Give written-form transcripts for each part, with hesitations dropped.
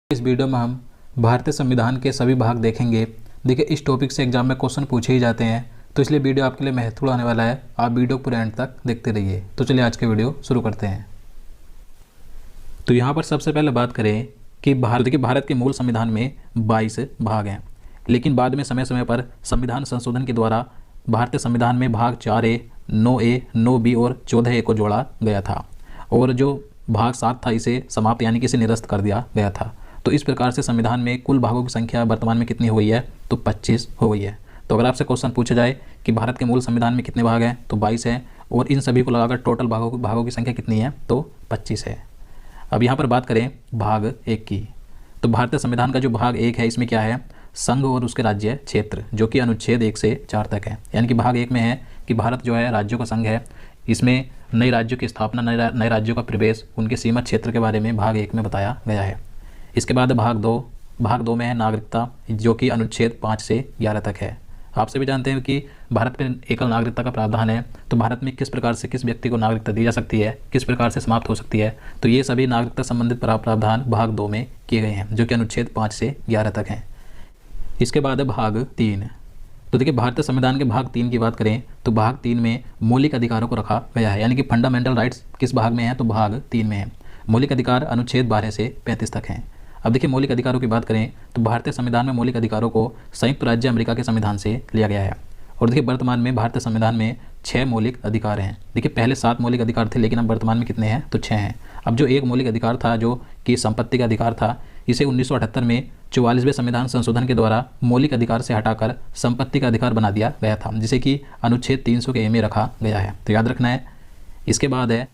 इस वीडियो में हम भारतीय संविधान के सभी भाग देखेंगे। देखिए, इस टॉपिक से एग्जाम में क्वेश्चन पूछे ही जाते हैं, तो इसलिए वीडियो आपके लिए महत्वपूर्ण होने वाला है। आप वीडियो पूरे एंड तक देखते रहिए। तो चलिए आज के वीडियो शुरू करते हैं। तो यहाँ पर सबसे पहले बात करें कि भारत के मूल संविधान में 22 भाग हैं, लेकिन बाद में समय समय पर संविधान संशोधन के द्वारा भारतीय संविधान में भाग 4A, 9A, 9B और 14A को जोड़ा गया था, और जो भाग 7 था इसे समाप्त यानी कि इसे निरस्त कर दिया गया था। तो इस प्रकार से संविधान में कुल भागों की संख्या वर्तमान में कितनी हो गई है? तो 25 हो गई है। तो अगर आपसे क्वेश्चन पूछा जाए कि भारत के मूल संविधान में कितने भाग हैं, तो 22 है, और इन सभी को लगाकर टोटल भागों की संख्या कितनी है? तो 25 है। अब यहाँ पर बात करें भाग 1 की, तो भारतीय संविधान का जो भाग 1 है इसमें क्या है? संघ और उसके राज्य क्षेत्र, जो कि अनुच्छेद 1 से 4 तक है। यानी कि भाग 1 में है कि भारत जो है राज्यों का संघ है, इसमें नए राज्यों की स्थापना, नए राज्यों का प्रवेश, उनके सीमा क्षेत्र के बारे में भाग 1 में बताया गया है। इसके बाद भाग 2 में है नागरिकता, जो कि अनुच्छेद 5 से 11 तक है। आप सभी जानते हैं कि भारत में एकल नागरिकता का प्रावधान है, तो भारत में किस प्रकार से किस व्यक्ति को नागरिकता दी जा सकती है, किस प्रकार से समाप्त हो सकती है, तो ये सभी नागरिकता संबंधित प्रावधान भाग 2 में किए गए हैं, जो कि अनुच्छेद 5 से 11 तक हैं। इसके बाद है भाग 3। तो देखिए, भारतीय संविधान के भाग 3 की बात करें तो भाग 3 में मौलिक अधिकारों को रखा गया है, यानी कि फंडामेंटल राइट्स किस भाग में है? तो भाग 3 में है। मौलिक अधिकार अनुच्छेद 12 से 35 तक हैं। अब देखिए, मौलिक अधिकारों की बात करें तो भारतीय संविधान में मौलिक अधिकारों को संयुक्त राज्य अमेरिका के संविधान से लिया गया है। और देखिए, वर्तमान में भारतीय संविधान में 6 मौलिक अधिकार हैं। देखिए, पहले 7 मौलिक अधिकार थे, लेकिन अब वर्तमान में कितने हैं? तो 6 हैं। अब जो एक मौलिक अधिकार था, जो कि संपत्ति का अधिकार था, इसे 1978 में 44वें संविधान संशोधन के द्वारा मौलिक अधिकार से हटाकर संपत्ति का अधिकार बना दिया गया था, जिसे कि अनुच्छेद 300 के ए में रखा गया है, तो याद रखना है। इसके बाद है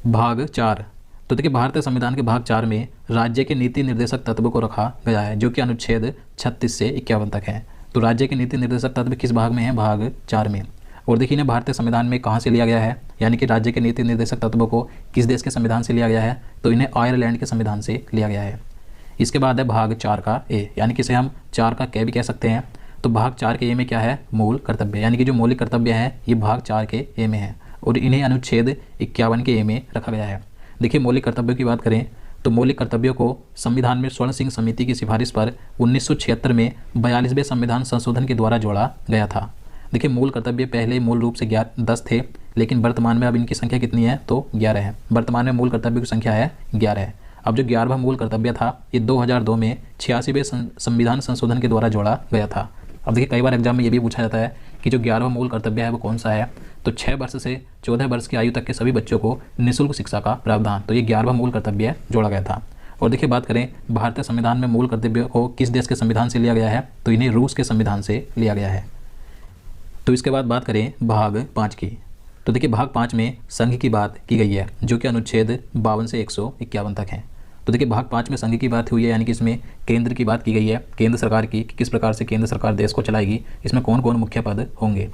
भाग 4। तो देखिए, भारतीय संविधान के भाग 4 में राज्य के नीति निर्देशक तत्व को रखा गया है, जो कि अनुच्छेद 36 से 51 तक है। तो राज्य के नीति निर्देशक तत्व किस भाग में है? भाग 4 में। और देखिए, इन्हें भारतीय संविधान में कहाँ से लिया गया है, यानी कि राज्य के नीति निर्देशक तत्वों को किस देश के संविधान से लिया गया है? तो इन्हें आयरलैंड के संविधान से लिया गया है। इसके बाद है भाग 4 का ए, यानी कि इसे हम 4 का कै भी कह सकते हैं। तो भाग 4 के ए में क्या है? मूल कर्तव्य, यानी कि जो मौलिक कर्तव्य है ये भाग 4 के ए में है, और इन्हें अनुच्छेद 51 के ए में रखा गया है। देखिए, मौलिक कर्तव्यों की बात करें तो मौलिक कर्तव्यों को संविधान में स्वर्ण सिंह समिति की सिफारिश पर 1976 में 42वें संविधान संशोधन के द्वारा जोड़ा गया था। देखिए, मूल कर्तव्य पहले मूल रूप से 10 थे, लेकिन वर्तमान में अब इनकी संख्या कितनी है? तो 11 है। वर्तमान में मूल कर्तव्य की संख्या है 11 है। अब जो 11वां मूल कर्तव्य था ये 2002 में 86वें संविधान संशोधन के द्वारा जोड़ा गया था। अब देखिए, कई बार एग्जाम में ये भी पूछा जाता है कि जो 11वां मूल कर्तव्य है वो कौन सा है? तो 6 वर्ष से 14 वर्ष की आयु तक के सभी बच्चों को निःशुल्क शिक्षा का प्रावधान, तो ये 11वां मूल कर्तव्य जोड़ा गया था। और देखिए, बात करें भारतीय संविधान में मूल कर्तव्य को किस देश के संविधान से लिया गया है? तो इन्हें रूस के संविधान से लिया गया है। तो इसके बाद बात करें भाग 5 की, तो देखिए, भाग 5 में संघ की बात की गई है, जो कि अनुच्छेद 52 से 151 तक है। तो देखिए, भाग 5 में संघ की बात हुई है, यानी कि इसमें केंद्र की बात की गई है, केंद्र सरकार की, कि किस प्रकार से केंद्र सरकार देश को चलाएगी, इसमें कौन कौन मुख्य पद होंगे।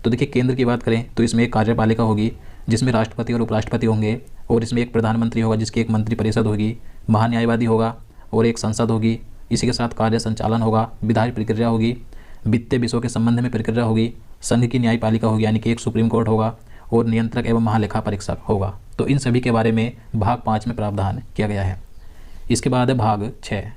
तो देखिए, केंद्र की बात करें तो इसमें एक कार्यपालिका होगी जिसमें राष्ट्रपति और उपराष्ट्रपति होंगे, और इसमें एक प्रधानमंत्री होगा जिसकी एक मंत्री परिषद होगी, महान्यायवादी होगा, और एक संसद होगी। इसी के साथ कार्य संचालन होगा, विधायी प्रक्रिया होगी, वित्तीय विषयों के संबंध में प्रक्रिया होगी, संघ की न्यायपालिका होगी, यानी कि एक सुप्रीम कोर्ट होगा, और नियंत्रक एवं महालेखा परीक्षक होगा। तो इन सभी के बारे में भाग 5 में प्रावधान किया गया है। इसके बाद है भाग 6।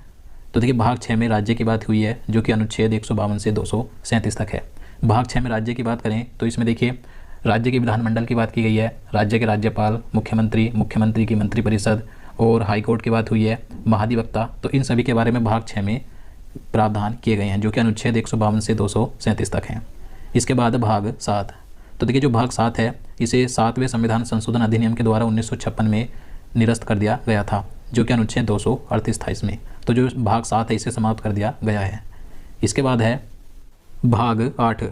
तो देखिए, भाग 6 में राज्य की बात हुई है, जो कि अनुच्छेद 152 से 237 तक है। भाग 6 में राज्य की बात करें तो इसमें देखिए, राज्य के विधानमंडल की बात की गई है, राज्य के राज्यपाल, मुख्यमंत्री, मुख्यमंत्री की मंत्रिपरिषद, और हाईकोर्ट की बात हुई है, महाधिवक्ता। तो इन सभी के बारे में भाग 6 में प्रावधान किए गए हैं, जो कि अनुच्छेद 152 से 237 तक हैं। इसके बाद भाग 7। तो देखिए, जो भाग 7 है इसे 7वें संविधान संशोधन अधिनियम के द्वारा 1956 में निरस्त कर दिया गया था, जो कि अनुच्छेद 238 था इसमें। तो जो भाग 7 है इसे समाप्त कर दिया गया है। इसके बाद है भाग 8।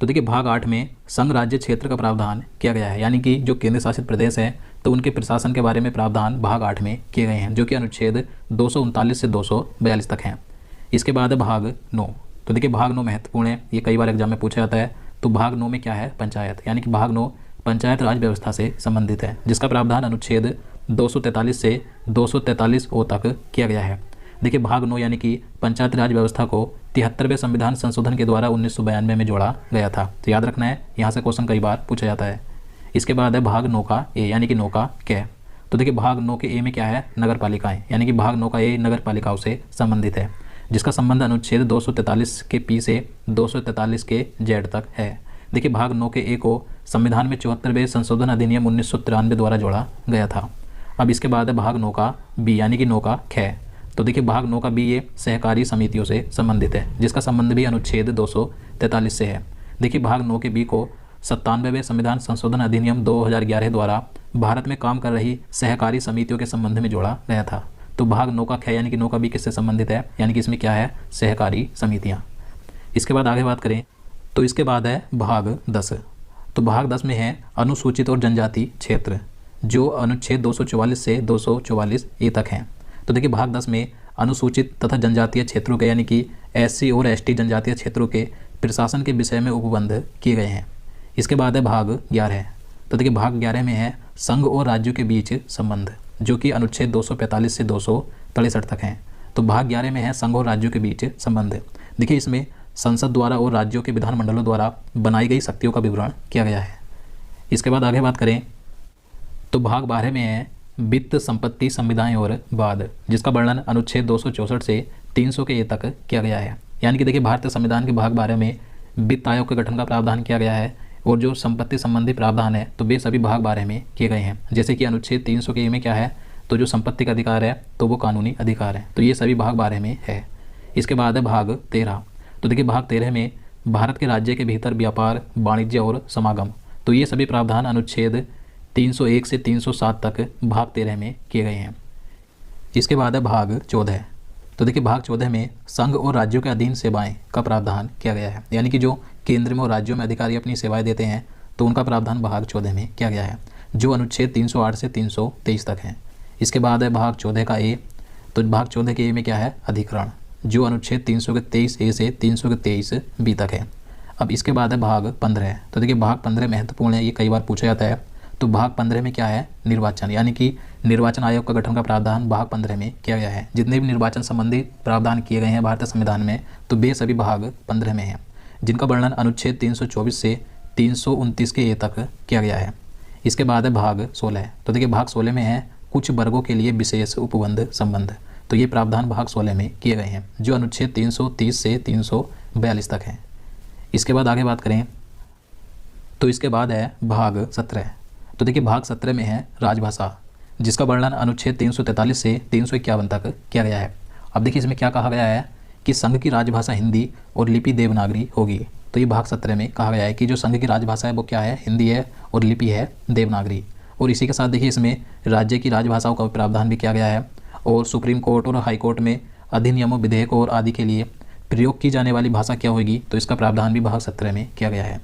तो देखिए, भाग 8 में संघ राज्य क्षेत्र का प्रावधान किया गया है, यानी कि जो केंद्र शासित प्रदेश है तो उनके प्रशासन के बारे में प्रावधान भाग 8 में किए गए हैं, जो कि अनुच्छेद 239 से 242 तक हैं। इसके बाद है भाग 9। तो देखिए, भाग 9 महत्वपूर्ण है, ये कई बार एग्जाम में पूछा जाता है। तो भाग 9 में क्या है? पंचायत, यानी कि भाग 9 पंचायत राज व्यवस्था से संबंधित है, जिसका प्रावधान अनुच्छेद 243 से 243 ओ तक किया गया है। देखिए, भाग 9 यानी कि पंचायत राज व्यवस्था को 73वें संविधान संशोधन के द्वारा 1992 में जोड़ा गया था, तो याद रखना है, यहाँ से क्वेश्चन कई बार पूछा जाता है। इसके बाद है भाग 9 का ए, यानी कि 9 का कै। तो देखिए भाग 9 के ए में क्या है, नगर पालिकाएँ, यानी कि भाग 9 का ए नगर पालिकाओं से संबंधित है, जिसका संबंध अनुच्छेद 243 के पी से 243 के जेड तक है। देखिए भाग 9 के ए को संविधान में 74वें संशोधन अधिनियम 1993 द्वारा जोड़ा गया था। अब इसके बाद है भाग 9 का बी, यानी कि 9 का ख। तो देखिए भाग 9 का बी ये सहकारी समितियों से संबंधित है, जिसका संबंध भी अनुच्छेद 243 से है। देखिए भाग 9 के बी को 97वें संविधान संशोधन अधिनियम 2011 द्वारा भारत में काम कर रही सहकारी समितियों के संबंध में जोड़ा गया था। तो भाग 9 का ख यानी कि 9 का बी किससे संबंधित है, यानी कि इसमें क्या है, सहकारी समितियाँ। इसके बाद आगे बात करें तो इसके बाद है भाग 10। तो भाग 10 में है अनुसूचित और जनजाति क्षेत्र, जो अनुच्छेद 244 से 244 ए तक हैं। तो देखिए भाग 10 में अनुसूचित तथा जनजातीय क्षेत्रों के, यानी कि एससी और एसटी जनजातीय क्षेत्रों के प्रशासन के विषय में उपबंध किए गए हैं। इसके बाद है भाग 11। तो देखिए भाग 11 में है संघ और राज्यों के बीच संबंध, जो कि अनुच्छेद 245 से 263 तक हैं। तो भाग 11 में है संघ और राज्यों के बीच संबंध। देखिए इसमें संसद द्वारा और राज्यों के विधानमंडलों द्वारा बनाई गई शक्तियों का विवरण किया गया है। इसके बाद आगे बात करें तो भाग 12 में है वित्त, संपत्ति, संविदाएं और वाद, जिसका वर्णन अनुच्छेद 264 से 300 के ए तक किया गया है। यानी कि देखिए भारतीय संविधान के भाग 12 में वित्त आयोग के गठन का प्रावधान किया गया है, और जो संपत्ति संबंधी प्रावधान है तो वे सभी भाग 12 में किए गए हैं। जैसे कि अनुच्छेद 300 के ए में क्या है, तो जो संपत्ति का अधिकार है तो वो कानूनी अधिकार है, तो ये सभी भाग 12 में है। इसके बाद है भाग 13। तो देखिए भाग 13 में भारत के राज्य के भीतर व्यापार, वाणिज्य और समागम, तो ये सभी प्रावधान अनुच्छेद 301 से 307 तक भाग 13 में किए गए हैं। इसके बाद है भाग 14। तो देखिए भाग 14 में संघ और राज्यों के अधीन सेवाएं का प्रावधान किया गया है, यानी कि जो केंद्र में और राज्यों में अधिकारी अपनी सेवाएं देते हैं तो उनका प्रावधान भाग 14 में किया गया है, जो अनुच्छेद 308 से 323 तक है। इसके बाद है भाग 14 का ए। तो भाग 14 के ए में क्या है, अधिकरण, जो अनुच्छेद 323 ए से 323 बी तक है। अब इसके बाद है भाग 15। तो देखिए भाग 15 महत्वपूर्ण है, ये कई बार पूछा जाता है। तो भाग 15 में क्या है, निर्वाचन, यानी कि निर्वाचन आयोग का गठन का प्रावधान भाग 15 में किया गया है। जितने भी निर्वाचन संबंधी प्रावधान किए गए हैं भारतीय संविधान में तो वे सभी भाग 15 में हैं, जिनका वर्णन अनुच्छेद 324 से 329 के ए तक किया गया है। इसके बाद है भाग 16। तो देखिए भाग 16 में है कुछ वर्गों के लिए विशेष उपबंध संबंध, तो ये प्रावधान भाग 16 में किए गए हैं, जो अनुच्छेद 330 से 342 तक है। इसके बाद आगे बात करें तो इसके बाद है भाग 17। तो देखिए भाग 17 में है राजभाषा, जिसका वर्णन अनुच्छेद 343 से 351 तक किया गया है। अब देखिए इसमें क्या कहा गया है कि संघ की राजभाषा हिंदी और लिपि देवनागरी होगी। तो ये भाग 17 में कहा गया है कि जो संघ की राजभाषा है वो क्या है, हिंदी है, और लिपि है देवनागरी। और इसी के साथ देखिए इसमें राज्य की राजभाषाओं का प्रावधान भी किया गया है, और सुप्रीम कोर्ट और हाई कोर्ट में अधिनियमों, विधेयकों और आदि के लिए प्रयोग की जाने वाली भाषा क्या होगी, तो इसका प्रावधान भी भाग 17 में किया गया है।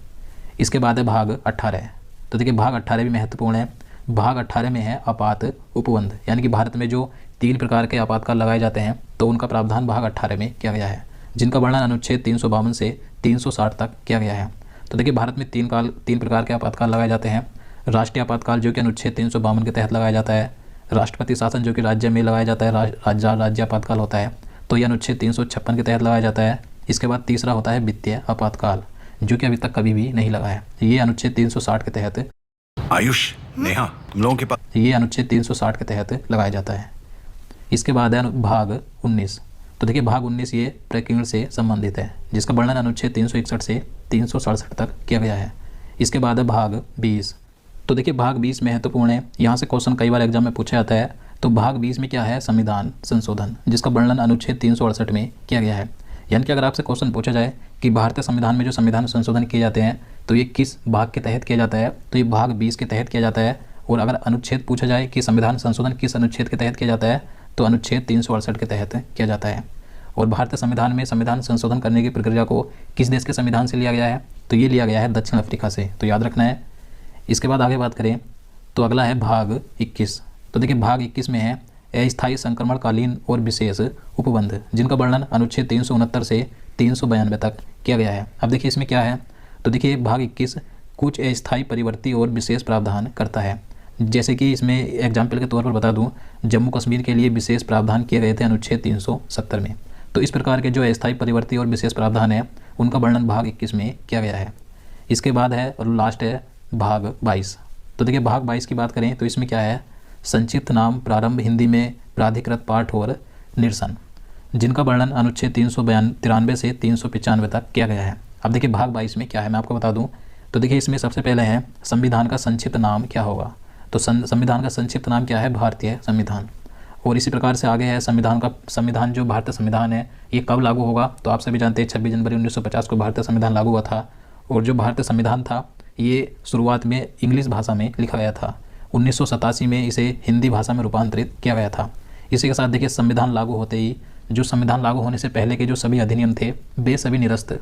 इसके बाद है भाग 18। तो देखिए भाग 18 भी महत्वपूर्ण है। भाग 18 में है आपात उपबंध, यानी कि भारत में जो 3 प्रकार के आपातकाल लगाए जाते हैं तो उनका प्रावधान भाग 18 में किया गया है, जिनका वर्णन अनुच्छेद 352 से 360 तक किया गया है। तो देखिए भारत में 3 प्रकार के आपातकाल लगाए जाते हैं। राष्ट्रीय आपातकाल जो कि अनुच्छेद 352 के तहत लगाया जाता है, राष्ट्रपति शासन जो कि राज्य में लगाया जाता है, राज्य आपातकाल होता है, तो यह अनुच्छेद 356 के तहत लगाया जाता है। इसके बाद तीसरा होता है वित्तीय आपातकाल, जो कि अभी तक कभी भी नहीं लगा है, ये अनुच्छेद 360 के तहत आयुष, नेहा, तुम लोगों के पास ये अनुच्छेद 360 के तहत लगाया जाता है। इसके बाद है भाग 19। तो देखिए भाग 19 ये प्रकीर्ण से संबंधित है, जिसका वर्णन अनुच्छेद 361 से 367 तक किया गया है। इसके बाद है भाग 20। तो देखिए भाग 20 महत्वपूर्ण है, यहाँ से क्वेश्चन कई बार एग्जाम में पूछा जाता है। तो भाग 20 में क्या है, संविधान संशोधन, जिसका वर्णन अनुच्छेद 368 में किया गया है। यानी कि अगर आपसे क्वेश्चन पूछा जाए कि भारतीय संविधान में जो संविधान संशोधन किए जाते हैं तो ये किस भाग के तहत किया जाता है, तो ये भाग 20 के तहत किया जाता है। और अगर अनुच्छेद पूछा जाए कि संविधान संशोधन किस अनुच्छेद के तहत किया जाता है तो अनुच्छेद 368 के तहत किया जाता है। और भारतीय संविधान में संविधान संशोधन करने की प्रक्रिया को किस देश के संविधान से लिया गया है, तो ये लिया गया है दक्षिण अफ्रीका से, तो याद रखना है। इसके बाद आगे बात करें तो अगला है भाग 21। तो देखिए भाग 21 में है अस्थायी संक्रमणकालीन और विशेष उपबंध, जिनका वर्णन अनुच्छेद 369 से 392 तक किया गया है। अब देखिए इसमें क्या है, तो देखिए भाग 21 कुछ अस्थायी परिवर्ती और विशेष प्रावधान करता है। जैसे कि इसमें एग्जाम्पल के तौर पर बता दूं, जम्मू कश्मीर के लिए विशेष प्रावधान किए गए थे अनुच्छेद 370 में। तो इस प्रकार के जो अस्थायी परिवर्ती और विशेष प्रावधान है उनका वर्णन भाग 21 में किया गया है। इसके बाद है और लास्ट है भाग 22। तो देखिए भाग 22 की बात करें तो इसमें क्या है, संक्षिप्त नाम, प्रारंभ, हिंदी में प्राधिकृत पाठ और निरसन, जिनका वर्णन अनुच्छेद 393 से 395 तक किया गया है। अब देखिए भाग 22 में क्या है मैं आपको बता दूं। तो देखिए इसमें सबसे पहले है संविधान का संक्षिप्त नाम क्या होगा। तो संविधान का संक्षिप्त नाम क्या है, भारतीय संविधान। और इसी प्रकार से आगे है संविधान जो भारतीय संविधान है ये कब लागू होगा। तो आप सभी जानते हैं 26 जनवरी 1950 को भारतीय संविधान लागू हुआ था। और जो भारतीय संविधान था ये शुरुआत में इंग्लिश भाषा में लिखा गया था। 1987 में इसे हिंदी भाषा में रूपांतरित किया गया था। इसी के साथ देखिए संविधान लागू होते ही जो संविधान लागू होने से पहले के जो सभी अधिनियम थे वे सभी निरस्त